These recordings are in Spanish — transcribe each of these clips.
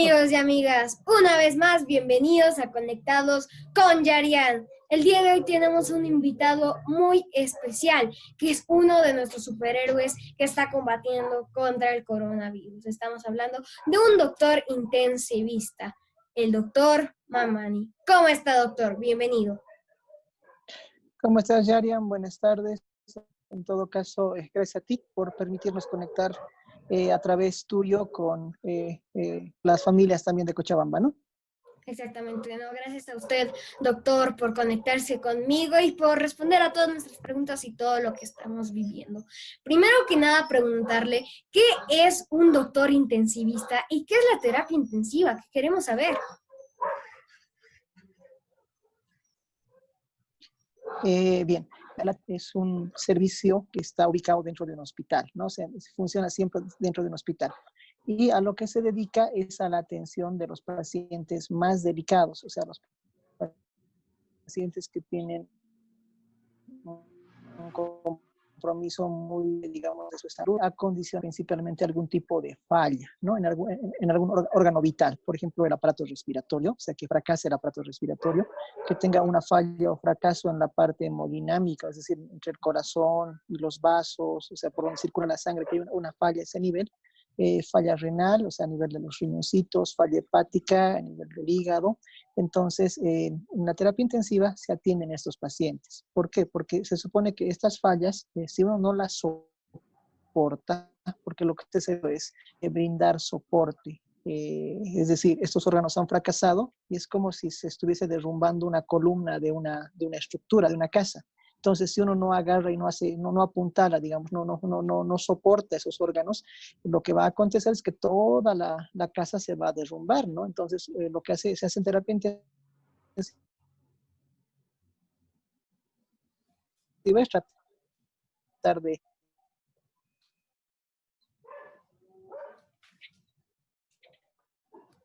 amigos y amigas, una vez más, bienvenidos a Conectados con Yarian. El día de hoy tenemos un invitado muy especial, que es uno de nuestros superhéroes que está combatiendo contra el coronavirus. Estamos hablando de un doctor intensivista, el doctor Mamani. ¿Cómo está, doctor? Bienvenido. ¿Cómo estás, Yarian? Buenas tardes. En todo caso, gracias a ti por permitirnos conectar a través tuyo con las familias también de Cochabamba, ¿no? Exactamente, no, gracias a usted, doctor, por conectarse conmigo y por responder a todas nuestras preguntas y todo lo que estamos viviendo. Primero que nada, preguntarle, ¿qué es un doctor intensivista y qué es la terapia intensiva? Que queremos saber. Bien, es un servicio que está ubicado dentro de un hospital, ¿no? O sea, funciona siempre dentro de un hospital. Y a lo que se dedica es a la atención de los pacientes más delicados, o sea, los pacientes que tienen un compromiso muy, digamos, de su salud, a condición principalmente algún tipo de falla, ¿no? En algún órgano vital, por ejemplo, el aparato respiratorio, o sea, que fracase el aparato respiratorio, que tenga una falla o fracaso en la parte hemodinámica, es decir, entre el corazón y los vasos, o sea, por donde circula la sangre, que hay una falla a ese nivel. Falla renal, o sea, a nivel de los riñoncitos, falla hepática, a nivel del hígado. Entonces, en la terapia intensiva se atienden a estos pacientes. ¿Por qué? Porque se supone que estas fallas, si uno no las soporta, porque lo que se hace es brindar soporte. Es decir, estos órganos han fracasado y es como si se estuviese derrumbando una columna de una estructura, de una casa. Entonces, si uno no agarra y no hace, no apuntala, digamos, no soporta esos órganos, lo que va a acontecer es que toda la casa se va a derrumbar, ¿no? Entonces, lo que se hace en terapia intensiva es tratar de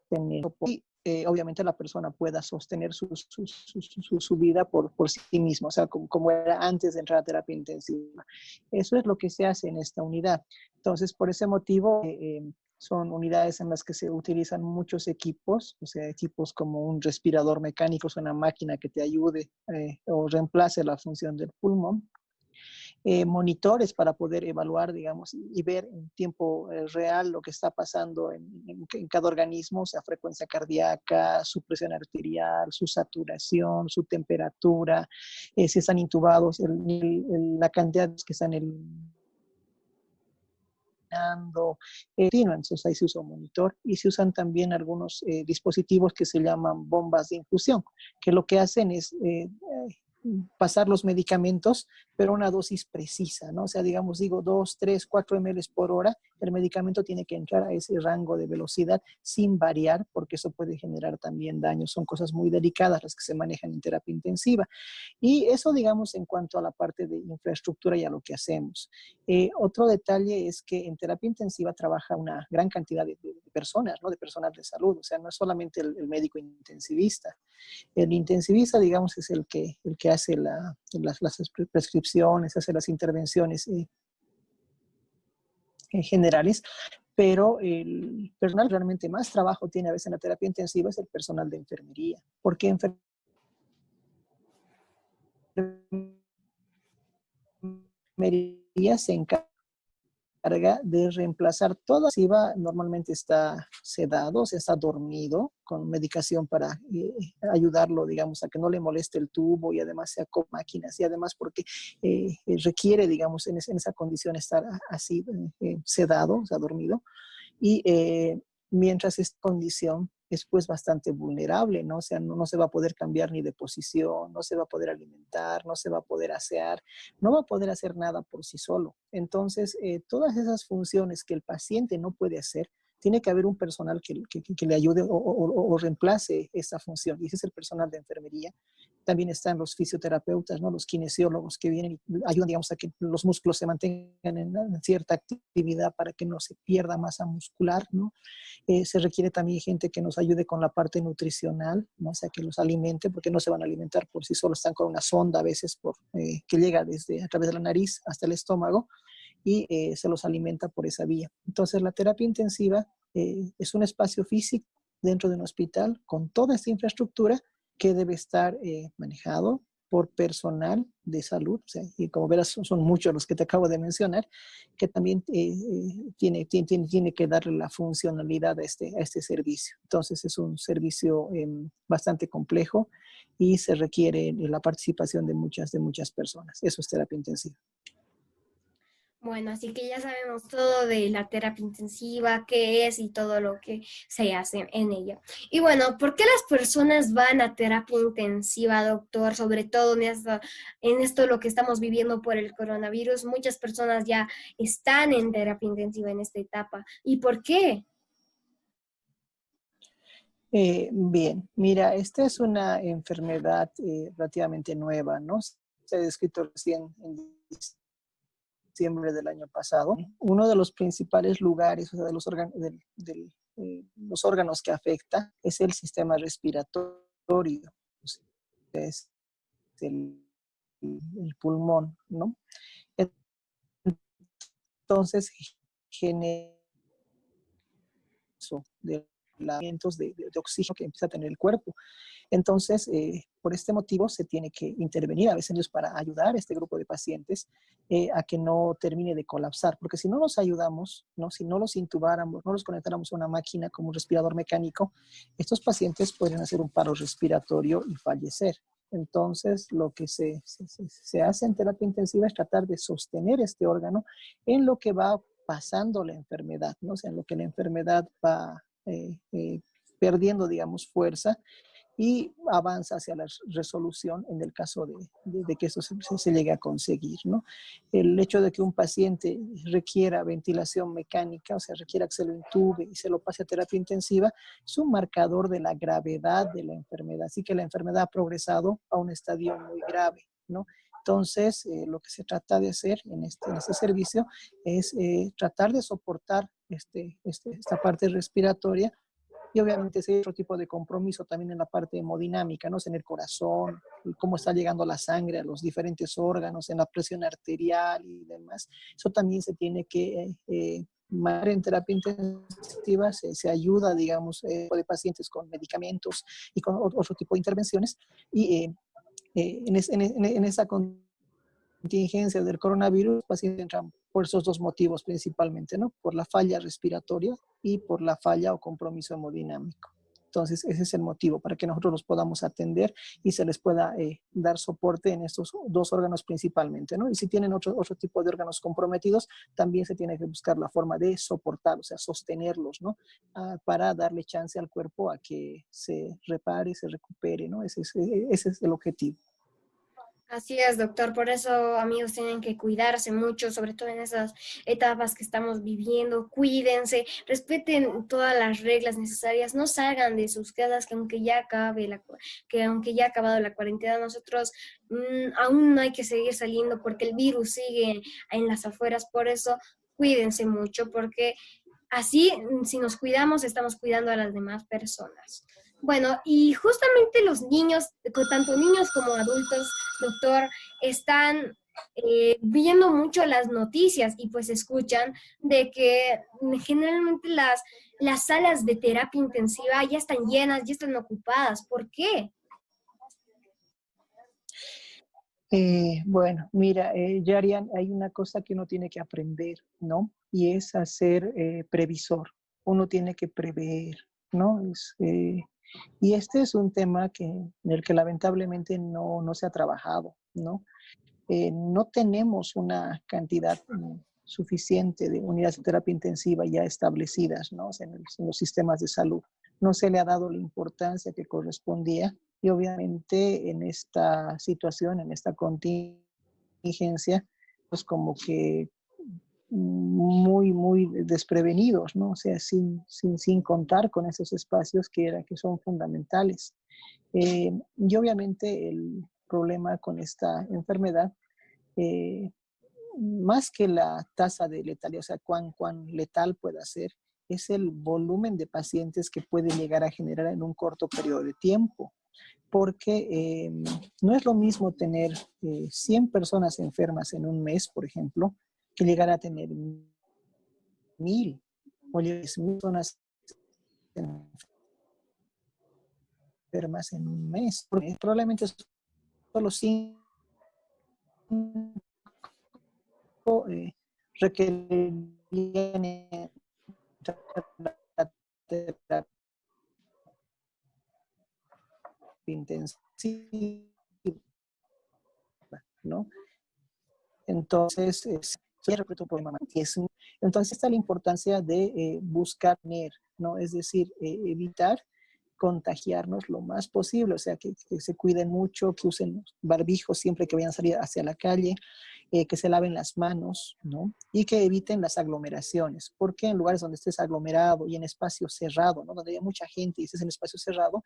tener y obviamente la persona pueda sostener su vida por sí misma, o sea, como era antes de entrar a terapia intensiva. Eso es lo que se hace en esta unidad. Entonces, por ese motivo, son unidades en las que se utilizan muchos equipos, o sea, equipos como un respirador mecánico, una máquina que te ayude o reemplace la función del pulmón. Monitores para poder evaluar, digamos, y ver en tiempo real lo que está pasando en cada organismo, o sea, frecuencia cardíaca, su presión arterial, su saturación, su temperatura, si están intubados, la cantidad que están entonces ahí se usa un monitor y se usan también algunos dispositivos que se llaman bombas de infusión, que lo que hacen es pasar los medicamentos, pero una dosis precisa, ¿no? O sea, digamos, digo 2, 3, 4 ml por hora, el medicamento tiene que entrar a ese rango de velocidad sin variar, porque eso puede generar también daños. Son cosas muy delicadas las que se manejan en terapia intensiva. Y eso, digamos, en cuanto a la parte de infraestructura y a lo que hacemos. Otro detalle es que en terapia intensiva trabaja una gran cantidad de personas, ¿no? De personal de salud, o sea, no es solamente el médico intensivista. El intensivista, digamos, es el que hace las prescripciones, hace las intervenciones generales, pero el personal realmente más trabajo tiene a veces en la terapia intensiva es el personal de enfermería, porque enfermería se encarga de reemplazar todo. Si va, normalmente está sedado, o sea, está dormido con medicación para ayudarlo, digamos, a que no le moleste el tubo y además sea con máquinas y además porque requiere, digamos, en esa condición estar así sedado, o sea, dormido. Y mientras esta condición es pues bastante vulnerable, ¿no? O sea, no se va a poder cambiar ni de posición, no se va a poder alimentar, no se va a poder asear, no va a poder hacer nada por sí solo. Entonces, todas esas funciones que el paciente no puede hacer, tiene que haber un personal que le ayude o reemplace esa función. Y ese es el personal de enfermería. También están los fisioterapeutas, ¿no? Los kinesiólogos que vienen y ayudan, digamos, a que los músculos se mantengan en cierta actividad para que no se pierda masa muscular, ¿no? Se requiere también gente que nos ayude con la parte nutricional, ¿no? O sea, que los alimente, porque no se van a alimentar por sí solos, están con una sonda a veces que llega a través de la nariz hasta el estómago y se los alimenta por esa vía. Entonces, la terapia intensiva es un espacio físico dentro de un hospital con toda esta infraestructura que debe estar manejado por personal de salud, o sea, y como verás son muchos los que te acabo de mencionar, que también tiene que darle la funcionalidad a este servicio. Entonces es un servicio bastante complejo y se requiere la participación de muchas personas. Eso es terapia intensiva. Bueno, así que ya sabemos todo de la terapia intensiva, qué es y todo lo que se hace en ella. Y bueno, ¿por qué las personas van a terapia intensiva, doctor? Sobre todo en esto lo que estamos viviendo por el coronavirus, muchas personas ya están en terapia intensiva en esta etapa. ¿Y por qué? Bien, mira, esta es una enfermedad relativamente nueva, ¿no? Se ha descrito recién en diciembre del año pasado. Uno de los principales lugares, o sea, de los órganos que afecta es el sistema respiratorio, es el, el pulmón, ¿no? Entonces, genera de elementos de oxígeno que empieza a tener el cuerpo. Entonces, por este motivo se tiene que intervenir a veces para ayudar a este grupo de pacientes a que no termine de colapsar, porque si no los ayudamos, ¿no? Si no los intubáramos, no los conectáramos a una máquina como un respirador mecánico, estos pacientes pueden hacer un paro respiratorio y fallecer. Entonces, lo que se hace en terapia intensiva es tratar de sostener este órgano en lo que va pasando la enfermedad, ¿no? O sea, en lo que la enfermedad va perdiendo, digamos, fuerza y avanza hacia la resolución en el caso de que eso se llegue a conseguir, ¿no? El hecho de que un paciente requiera ventilación mecánica, o sea, requiera que se lo intube y se lo pase a terapia intensiva, es un marcador de la gravedad de la enfermedad, así que la enfermedad ha progresado a un estadio muy grave, ¿no? Entonces, lo que se trata de hacer en este servicio es tratar de soportar esta parte respiratoria y obviamente ese otro tipo de compromiso también en la parte hemodinámica, ¿no? En el corazón, cómo está llegando la sangre a los diferentes órganos, en la presión arterial y demás. Eso también se tiene que en terapia intensiva se ayuda, digamos, de pacientes con medicamentos y con otro tipo de intervenciones. Y en esa contingencia del coronavirus, los pacientes entran por esos dos motivos principalmente, ¿no? Por la falla respiratoria y por la falla o compromiso hemodinámico. Entonces, ese es el motivo para que nosotros los podamos atender y se les pueda dar soporte en estos dos órganos principalmente, ¿no? Y si tienen otro tipo de órganos comprometidos, también se tiene que buscar la forma de soportar, o sea, sostenerlos, ¿no? Para darle chance al cuerpo a que se repare, se recupere, ¿no? Ese es el objetivo. Así es, doctor. Por eso, amigos, tienen que cuidarse mucho, sobre todo en esas etapas que estamos viviendo. Cuídense, respeten todas las reglas necesarias, no salgan de sus casas, que aunque ya ha acabado la cuarentena, nosotros aún no hay que seguir saliendo porque el virus sigue en las afueras. Por eso, cuídense mucho, porque así, si nos cuidamos, estamos cuidando a las demás personas. Bueno, y justamente los niños, tanto niños como adultos, doctor, están viendo mucho las noticias y pues escuchan de que generalmente las salas de terapia intensiva ya están llenas, ya están ocupadas. ¿Por qué? Bueno, mira, Yarian, hay una cosa que uno tiene que aprender, ¿no? Y es a ser previsor. Uno tiene que prever, ¿no? Y este es un tema en el que lamentablemente no se ha trabajado, ¿no? No tenemos una cantidad suficiente de unidades de terapia intensiva ya establecidas, ¿no? O sea, en los sistemas de salud. No se le ha dado la importancia que correspondía y obviamente en esta situación, en esta contingencia, pues como que muy desprevenidos, ¿no? O sea, sin contar con esos espacios que son fundamentales. Y obviamente el problema con esta enfermedad, eh, más que la tasa de letalidad, o sea, cuán letal puede ser, es el volumen de pacientes que puede llegar a generar en un corto periodo de tiempo. Porque no es lo mismo tener 100 personas enfermas en un mes, por ejemplo, que llegar a tener 1000 o 10.000 personas enfermas enfermas en un mes. Porque probablemente solo 5 requerirían entrar a terapia intensiva, ¿no? Entonces, siempre un problema más. Entonces, está la importancia de buscar, ¿no? Es decir, evitar contagiarnos lo más posible, o sea, que se cuiden mucho, que usen barbijos siempre que vayan a salir hacia la calle, que se laven las manos, ¿no? Y que eviten las aglomeraciones, porque en lugares donde estés aglomerado y en espacio cerrado, ¿no? Donde hay mucha gente y estés en espacio cerrado,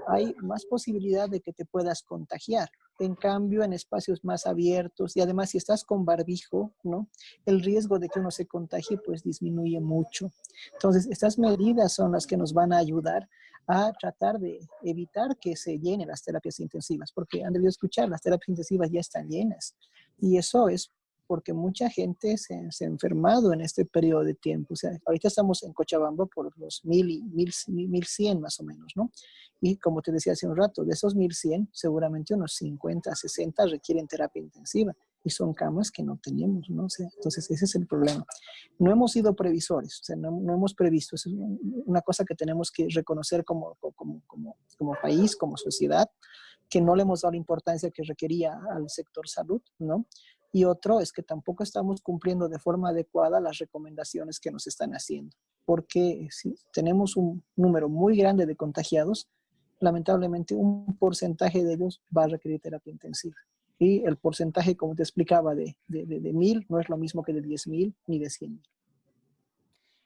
hay más posibilidad de que te puedas contagiar. En cambio, en espacios más abiertos y además si estás con barbijo, ¿no? El riesgo de que uno se contagie pues disminuye mucho. Entonces, estas medidas son las que nos van a ayudar a tratar de evitar que se llenen las terapias intensivas, porque han debido escuchar, las terapias intensivas ya están llenas. Y eso es porque mucha gente se ha enfermado en este periodo de tiempo. O sea, ahorita estamos en Cochabamba por los 1,100 más o menos, ¿no? Y como te decía hace un rato, de esos 1,100, seguramente unos 50, 60 requieren terapia intensiva y son camas que no tenemos, ¿no? O sea, entonces ese es el problema. No hemos sido previsores, o sea, no hemos previsto. Eso es una cosa que tenemos que reconocer como país, como sociedad, que no le hemos dado la importancia que requería al sector salud, ¿no? Y otro es que tampoco estamos cumpliendo de forma adecuada las recomendaciones que nos están haciendo, porque si tenemos un número muy grande de contagiados, lamentablemente un porcentaje de ellos va a requerir terapia intensiva. Y el porcentaje, como te explicaba, de 1,000 no es lo mismo que de 10,000 ni de 100,000.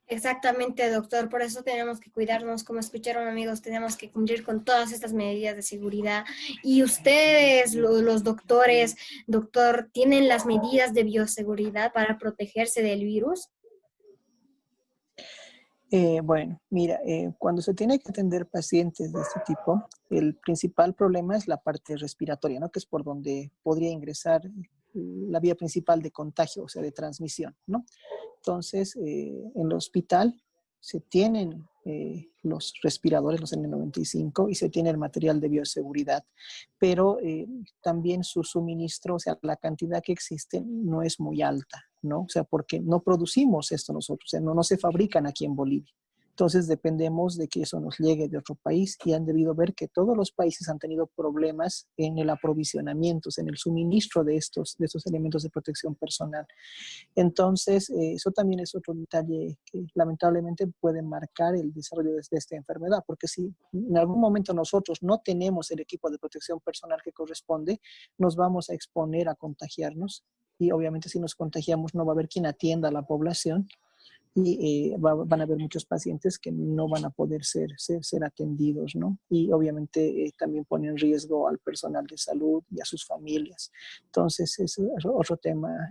Exactamente, doctor. Por eso tenemos que cuidarnos. Como escucharon, amigos, tenemos que cumplir con todas estas medidas de seguridad. Y ustedes, los doctores, doctor, ¿tienen las medidas de bioseguridad para protegerse del virus? Bueno, mira, cuando se tiene que atender pacientes de este tipo, el principal problema es la parte respiratoria, ¿no? Que es por donde podría ingresar la vía principal de contagio, o sea, de transmisión, ¿no? Entonces, en el hospital se tienen los respiradores, los N95, y se tiene el material de bioseguridad, pero también su suministro, o sea, la cantidad que existe no es muy alta, ¿no? O sea, porque no producimos esto nosotros, o sea, no se fabrican aquí en Bolivia. Entonces dependemos de que eso nos llegue de otro país y han debido ver que todos los países han tenido problemas en el aprovisionamiento, en el suministro de estos elementos de protección personal. Entonces, eso también es otro detalle que lamentablemente puede marcar el desarrollo de esta enfermedad, porque si en algún momento nosotros no tenemos el equipo de protección personal que corresponde, nos vamos a exponer a contagiarnos y obviamente si nos contagiamos no va a haber quien atienda a la población y van a haber muchos pacientes que no van a poder ser atendidos, ¿no? Y obviamente también pone en riesgo al personal de salud y a sus familias. Entonces, es otro tema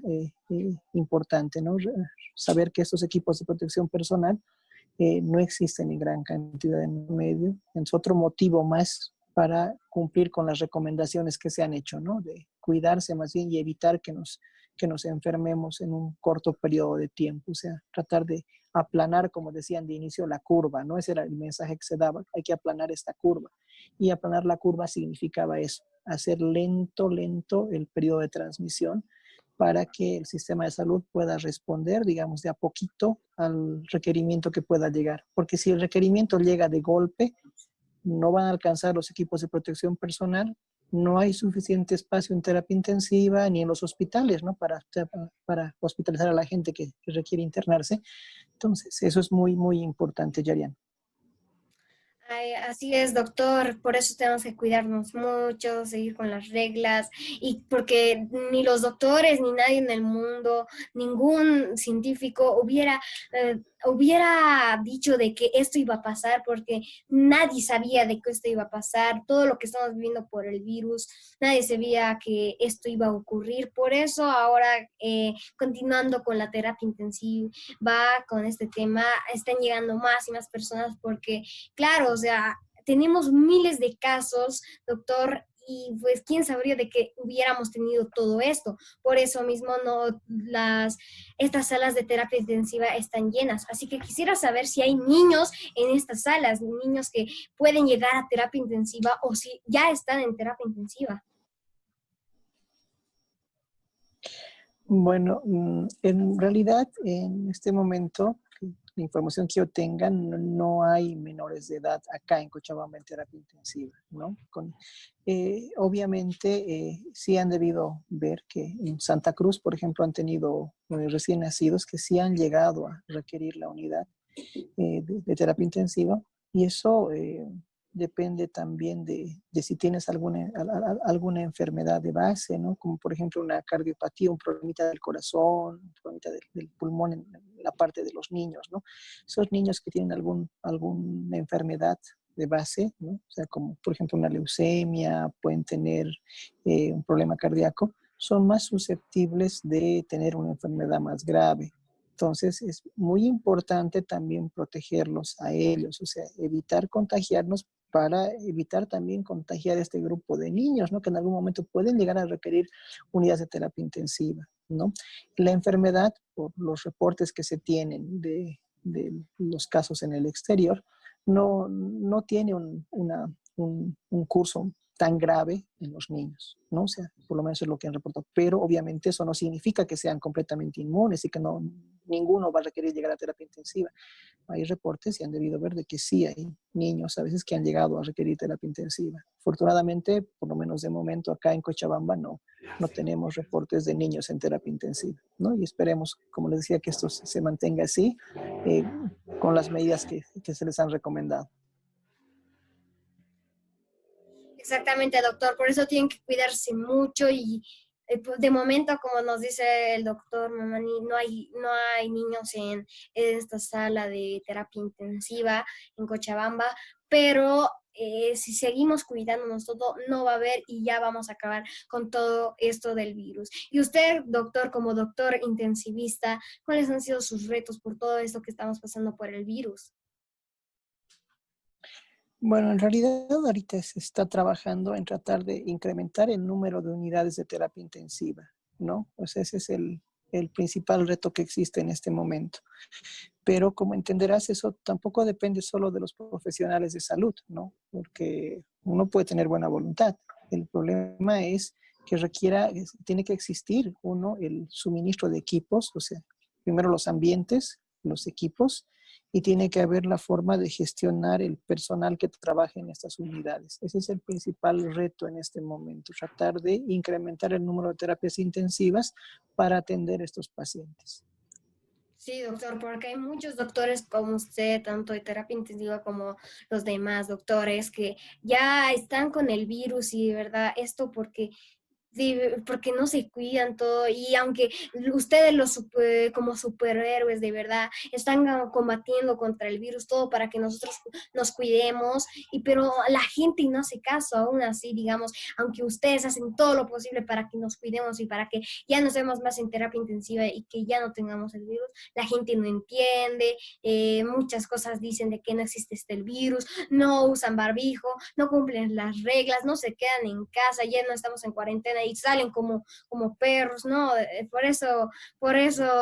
importante, ¿no? Saber que estos equipos de protección personal no existen en gran cantidad en medio. Es otro motivo más para cumplir con las recomendaciones que se han hecho, ¿no? De cuidarse más bien y evitar que nos enfermemos en un corto periodo de tiempo. O sea, tratar de aplanar, como decían de inicio, la curva, ¿no? Ese era el mensaje que se daba, hay que aplanar esta curva. Y aplanar la curva significaba eso, hacer lento el periodo de transmisión para que el sistema de salud pueda responder, digamos, de a poquito al requerimiento que pueda llegar. Porque si el requerimiento llega de golpe, no van a alcanzar los equipos de protección personal, no hay suficiente espacio en terapia intensiva ni en los hospitales, ¿no? Para hospitalizar a la gente que requiere internarse. Entonces, eso es muy, muy importante, Yarian. Ay, así es, doctor. Por eso tenemos que cuidarnos mucho, seguir con las reglas y porque ni los doctores ni nadie en el mundo, ningún científico hubiera dicho de que esto iba a pasar porque nadie sabía de que esto iba a pasar. Todo lo que estamos viviendo por el virus, nadie sabía que esto iba a ocurrir. Por eso ahora, continuando con la terapia intensiva, con este tema, están llegando más y más personas porque claro, o sea, tenemos miles de casos, doctor, y pues quién sabría de que hubiéramos tenido todo esto. Por eso mismo estas salas de terapia intensiva están llenas. Así que quisiera saber si hay niños en estas salas, niños que pueden llegar a terapia intensiva o si ya están en terapia intensiva. Bueno, en realidad en este momento, la información que yo tenga, no hay menores de edad acá en Cochabamba en terapia intensiva, ¿no? Obviamente sí han debido ver que en Santa Cruz, por ejemplo, han tenido recién nacidos que sí han llegado a requerir la unidad de terapia intensiva y eso depende también de si tienes alguna enfermedad de base, ¿no? Como por ejemplo una cardiopatía, un problemita del corazón, un problemita del pulmón en la parte de los niños, ¿no? Esos niños que tienen alguna enfermedad de base, ¿no? O sea, como por ejemplo una leucemia, pueden tener un problema cardíaco, son más susceptibles de tener una enfermedad más grave. Entonces es muy importante también protegerlos a ellos, o sea, evitar contagiarnos para evitar también contagiar a este grupo de niños, ¿no? Que en algún momento pueden llegar a requerir unidades de terapia intensiva, ¿no? La enfermedad, por los reportes que se tienen de los casos en el exterior, no tiene un curso tan grave en los niños, ¿no? O sea, por lo menos es lo que han reportado. Pero obviamente eso no significa que sean completamente inmunes y que ninguno va a requerir llegar a terapia intensiva. Hay reportes y han debido ver de que sí hay niños a veces que han llegado a requerir terapia intensiva. Afortunadamente, por lo menos de momento acá en Cochabamba no tenemos reportes de niños en terapia intensiva, ¿no? Y esperemos, como les decía, que esto se mantenga así eh, con las medidas que se les han recomendado. Exactamente, doctor. Por eso tienen que cuidarse mucho y pues, de momento, como nos dice el doctor Mamani, no hay niños en esta sala de terapia intensiva en Cochabamba, pero si seguimos cuidándonos todo, no va a haber y ya vamos a acabar con todo esto del virus. Y usted, doctor, como doctor intensivista, ¿cuáles han sido sus retos por todo esto que estamos pasando por el virus? Bueno, en realidad ahorita se está trabajando en tratar de incrementar el número de unidades de terapia intensiva, ¿no? O sea, ese es el principal reto que existe en este momento. Pero como entenderás, eso tampoco depende solo de los profesionales de salud, ¿no? Porque uno puede tener buena voluntad. El problema es que tiene que existir el suministro de equipos, o sea, primero los ambientes, los equipos, y tiene que haber la forma de gestionar el personal que trabaje en estas unidades. Ese es el principal reto en este momento, tratar de incrementar el número de terapias intensivas para atender a estos pacientes. Sí, doctor, porque hay muchos doctores como usted, tanto de terapia intensiva como los demás doctores, que ya están con el virus y de verdad esto sí, porque no se cuidan todo y aunque ustedes como superhéroes de verdad están combatiendo contra el virus todo para que nosotros nos cuidemos pero la gente no hace caso aún así, digamos, aunque ustedes hacen todo lo posible para que nos cuidemos y para que ya nos demos más en terapia intensiva y que ya no tengamos el virus, la gente no entiende, muchas cosas dicen de que no existe el virus, no usan barbijo, no cumplen las reglas, no se quedan en casa, ya no estamos en cuarentena y salen como perros, ¿no? Por eso,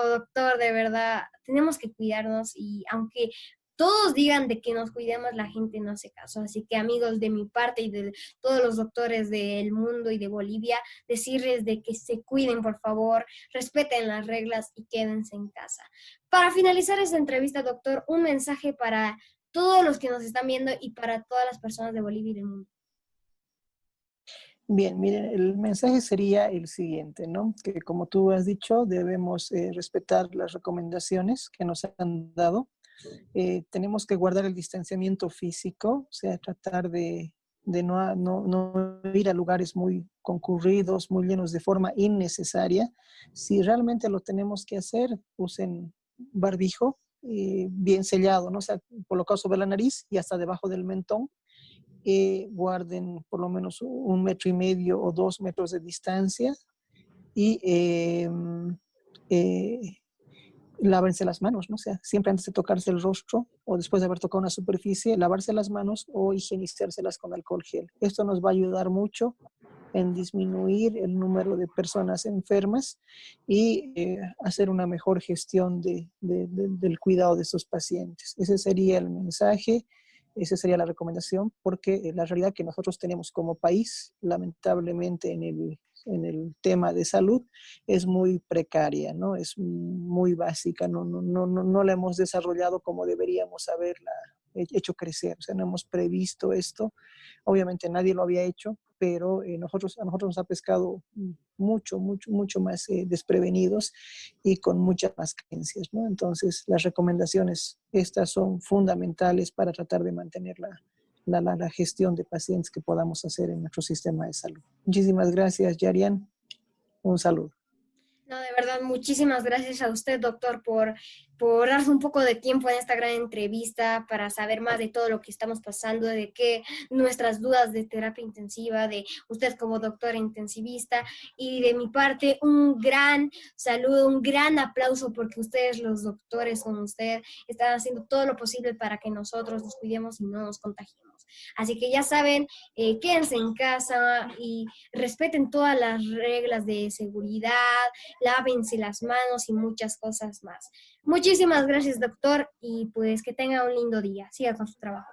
doctor, de verdad, tenemos que cuidarnos y aunque todos digan de que nos cuidemos, la gente no hace caso. Así que amigos, de mi parte y de todos los doctores del mundo y de Bolivia, decirles de que se cuiden, por favor, respeten las reglas y quédense en casa. Para finalizar esta entrevista, doctor, un mensaje para todos los que nos están viendo y para todas las personas de Bolivia y del mundo. Bien, miren, el mensaje sería el siguiente, ¿no? Que como tú has dicho, debemos respetar las recomendaciones que nos han dado. Tenemos que guardar el distanciamiento físico, o sea, tratar de no ir a lugares muy concurridos, muy llenos de forma innecesaria. Si realmente lo tenemos que hacer, usen barbijo bien sellado, ¿no? O sea, colocado sobre la nariz y hasta debajo del mentón, guarden por lo menos 1,5 metros o 2 metros de distancia y lávense las manos, ¿no? O sea, siempre antes de tocarse el rostro o después de haber tocado una superficie, lavarse las manos o higienizárselas con alcohol gel. Esto nos va a ayudar mucho en disminuir el número de personas enfermas y hacer una mejor gestión del cuidado de estos pacientes. Ese sería el mensaje, esa sería la recomendación, porque la realidad que nosotros tenemos como país, lamentablemente en el tema de salud, es muy precaria, ¿no? Es muy básica, no la hemos desarrollado como deberíamos haberla hecho crecer, o sea, no hemos previsto esto. Obviamente nadie lo había hecho, pero a nosotros nos ha pescado mucho más desprevenidos y con muchas más creencias, ¿no? Entonces, las recomendaciones estas son fundamentales para tratar de mantener la gestión de pacientes que podamos hacer en nuestro sistema de salud. Muchísimas gracias, Yarian. Un saludo. No, de verdad, muchísimas gracias a usted, doctor, por darse un poco de tiempo en esta gran entrevista para saber más de todo lo que estamos pasando, de que nuestras dudas de terapia intensiva, de usted como doctor intensivista, y de mi parte, un gran saludo, un gran aplauso, porque ustedes, los doctores, como usted, están haciendo todo lo posible para que nosotros nos cuidemos y no nos contagiemos. Así que ya saben, quédense en casa y respeten todas las reglas de seguridad, lávense las manos y muchas cosas más. Muchísimas gracias, doctor, y pues que tenga un lindo día. Siga con su trabajo.